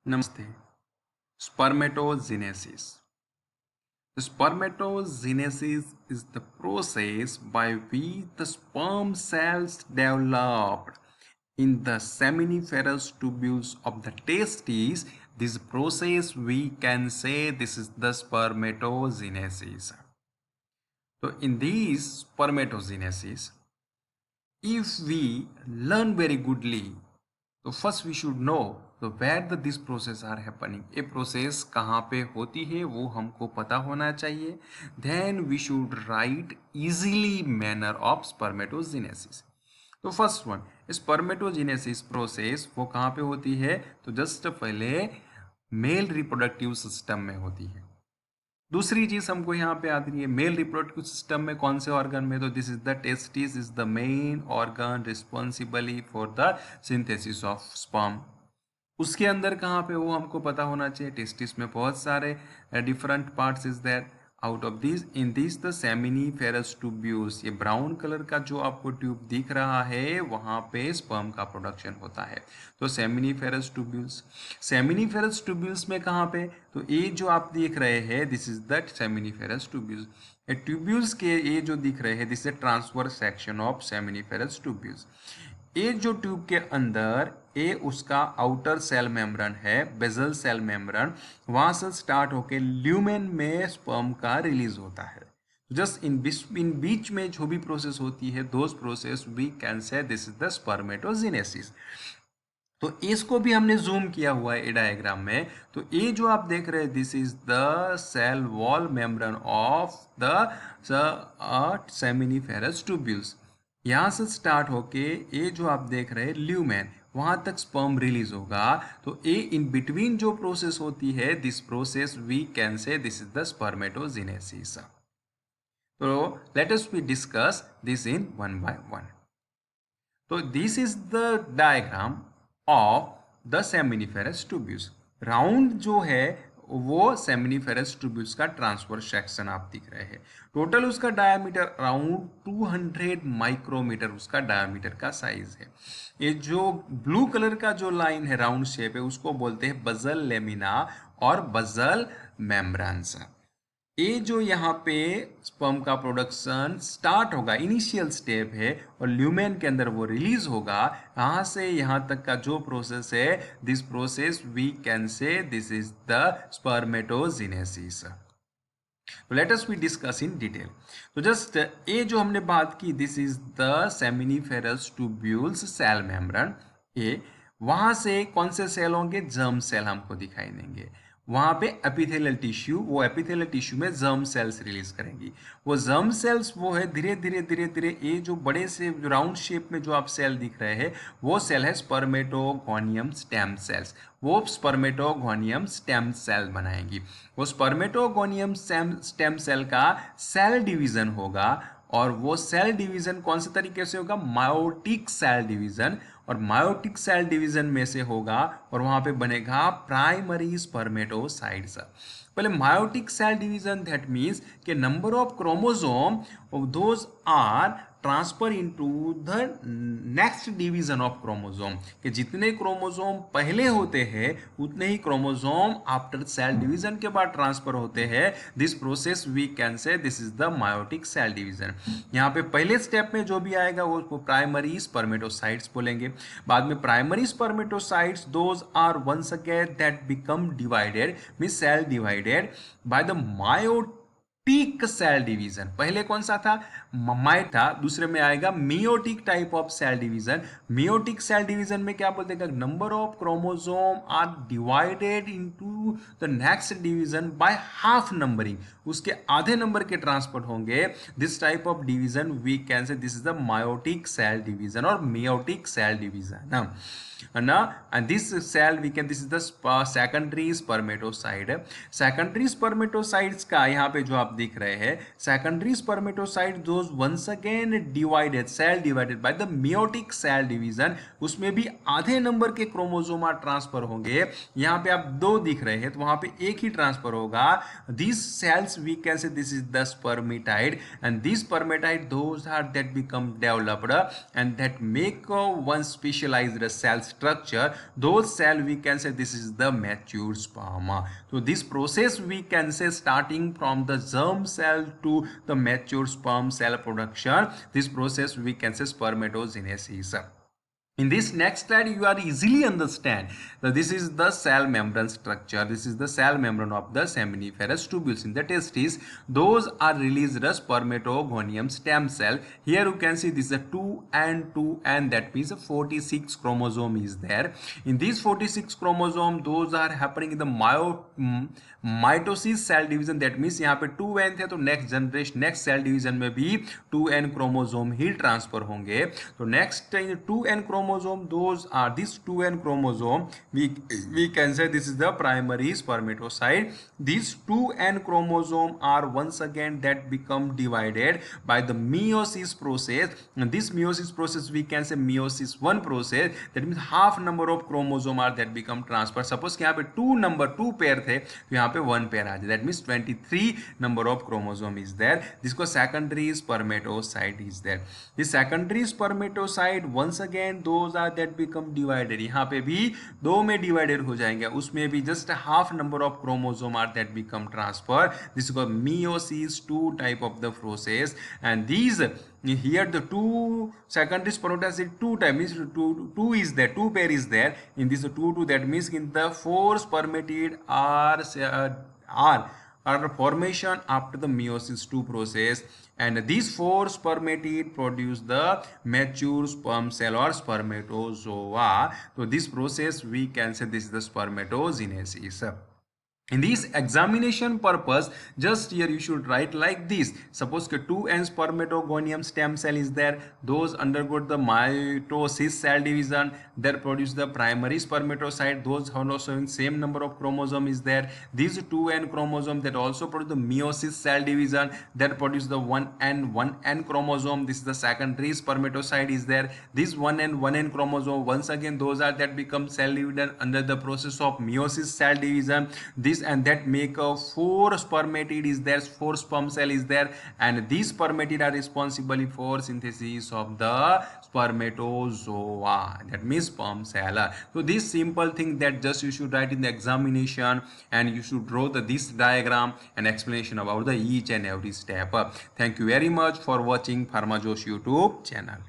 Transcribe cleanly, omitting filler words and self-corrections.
Namaste. Spermatogenesis. The spermatogenesis is the process by which the sperm cells developed in the seminiferous tubules of the testes. This process we can say this is the spermatogenesis. So in this spermatogenesis, if we learn very goodly, तो first we should know तो where the this process are happening, ये process कहाँ पे होती है वो हमको पता होना चाहिए. Then we should write easily manner of spermatogenesis. तो फर्स्ट वन, स्पर्मेटोजेनेसिस प्रोसेस वो कहाँ पे होती है, तो जस्ट पहले मेल रिप्रोडक्टिव सिस्टम में होती है. दूसरी चीज हमको यहाँ पे आती है मेल रिप्रोडक्टिव सिस्टम में कौन से ऑर्गन में, तो this is the testis is the main organ responsibly for the synthesis of sperm. उसके अंदर कहाँ पे वो हमको पता होना चाहिए. टेस्टिस में बहुत सारे different parts is there. Out of this in this the seminiferous tubules, ये ब्राउन कलर का जो आपको ट्यूब दिख रहा है वहाँ पे स्पर्म का प्रोडक्शन होता है. तो सेमिनिफेरस ट्यूब्यूल्स में कहाँ पे, तो ये जो आप देख रहे हैं this is the seminiferous tubules. Tubules के ये जो दिख रहे हैं this is transverse section of seminiferous tubules. ये जो ट्यूब के अंदर ये उसका आउटर सेल मेम्ब्रेन है, बेजल सेल मेम्ब्रेन, वहां से स्टार्ट होके ल्यूमेन में स्पर्म का रिलीज होता है. जस्ट इन बीच में जो भी प्रोसेस होती है those process we can say this is the spermatogenesis. तो इसको भी हमने जूम किया हुआ है डायग्राम में. तो ये जो आप देख रहे हैं this is the cell wall membrane of the seminiferous tubules. यहाँ से स्टार्ट होके ये जो आप देख रहे हैं ल्यूमेन, वहां तक स्पर्म रिलीज होगा. तो ये इन बिटवीन जो प्रोसेस होती है this process we can say this is the spermatogenesis. तो let us we discuss this in one by one. तो this is the diagram of the seminiferous tubules. Round जो है वो सेमिनिफेरस ट्यूब्यूल्स का transverse section आप दिख रहे हैं. टोटल उसका डायमीटर अराउंड 200 माइक्रोमीटर उसका डायमीटर का साइज है. ये जो ब्लू कलर का जो लाइन है राउंड शेप है उसको बोलते हैं बजल लेमिना और बजल मेम्ब्रेन्स. ये जो यहाँ पे स्पर्म का प्रोडक्शन स्टार्ट होगा इनिशियल स्टेप है और ल्यूमेन के अंदर वो रिलीज होगा. यहाँ से यहाँ तक का जो प्रोसेस है this process we can say this is the spermatogenesis. Let us we discuss in detail. तो जस्ट ये जो हमने बात की this is the seminiferous tubules cell membrane. ये वहां से कौन से सेल होंगे, जर्म सेल हमको दिखाई देंगे. वहां पे एपिथेलियल टिश्यू, वो एपिथेलियल टिश्यू में जर्म सेल्स रिलीज करेंगी. वो जर्म सेल्स वो है धीरे धीरे ये जो बड़े से राउंड शेप में जो आप सेल दिख रहे हैं वो सेल है स्पर्मेटोगोनियम स्टेम सेल्स. वो स्पर्मेटोगोनियम स्टेम सेल बनाएंगी. वो स्पर्मेटोगोनियम स्टेम सेल का सेल डिवीजन होगा और वो सेल डिवीजन कौन से तरीके से होगा, मायोटिक सेल डिवीजन. और मायोटिक सेल डिवीजन में से होगा और वहां पे बनेगा प्राइमरी स्पर्मेटोसाइट्स. पहले meiotic cell division that means के number of chromosome those are transfer into the next division of chromosome, कि जितने क्रोमोसोम पहले होते हैं उतने ही क्रोमोसोम आफ्टर सेल डिवीजन के बाद ट्रांसफर होते हैं. This process we can say this is the meiotic cell division. यहाँ पे पहले स्टेप में जो भी आएगा वो उसको प्राइमरी स्पर्मेटोसाइट्स बोलेंगे. बाद में primary spermatocytes those are once again that become divided means cell divided by the meiotic cell division. पहले कौन सा था, माइट था. दूसरे में आएगा meiotic type of cell division. Meiotic cell division में क्या बोलते हैं, number of chromosome are divided into the next division by half numbering, उसके आधे नंबर के ट्रांसफर होंगे. This type of division we can say this is the meiotic cell division और meiotic cell division ना. And this cell we can this is the secondary spermatocyte. Secondary spermatocytes का यहाँ पे जो आप दिख रहे हैं secondary spermatocyte those once again divided cell divided by the meiotic cell division. उसमें भी आधे नंबर के क्रोमोसोमा ट्रांसफर होंगे. यहाँ पे आप दो दिख रहे हैं तो वहां पे एक ही ट्रांसफर होगा. This cells cells we can say this is the spermatide, and these spermatide those are that become developed and that make one specialized cell structure. Those cell we can say this is the mature sperm. So this process we can say starting from the germ cell to the mature sperm cell production, this process we can say spermatogenesis. In this next slide, you are easily understand that this is the cell membrane structure. This is the cell membrane of the seminiferous tubules. In the testes, those are released as spermatogonium stem cell. Here you can see this is a 2 and that means a 46 chromosome is there. In these 46 chromosome, those are happening in the mitosis cell division. That means यहाँ पे 2n थे तो next generation next cell division में भी 2n chromosome ही transfer होंगे. तो next 2n chromosome, those are this 2n chromosome we can say this is the primary spermatocyte. These 2n chromosome are once again that become divided by the meiosis process, and this meiosis process we can say meiosis 1 process. That means half number of chromosome are that become transfer. Suppose कि यहाँ पे 2 pair थे तो यहाँ पे 1 pair आ जाए. That means 23 number of chromosome is there. जिसको secondary spermatocyte is there. This secondary spermatocyte once again those are that become divided. यहाँ पे भी 2 में divided हो जाएंगे, उसमें भी just half number of chromosome are that become transfer. This is called meiosis 2 type of the process, and these here the 2 secondary spermatocyte 2 type means 2 is there, 2 pair is there. In this 2 that means in the 4 spermatid are formation after the meiosis 2 process, and these 4 spermatid produce the mature sperm cell or spermatozoa. So this process we can say this is the spermatogenesis. In this examination purpose, just here you should write like this. Suppose that 2n spermatogonium stem cell is there, those undergo the mitosis cell division that produce the primary spermatocyte, those also having same number of chromosome is there. These 2n chromosome that also produce the meiosis cell division that produce the 1n chromosome. This is the secondary spermatocyte is there. This 1n chromosome once again those are that become cell division under the process of meiosis cell division. This and that make a 4 spermatid is there, 4 sperm cell is there, and these spermatid are responsible for synthesis of the spermatozoa, that means sperm cell. So this simple thing that just you should write in the examination, and you should draw this diagram and explanation about the each and every step. Thank you very much for watching Pharma Josh YouTube channel.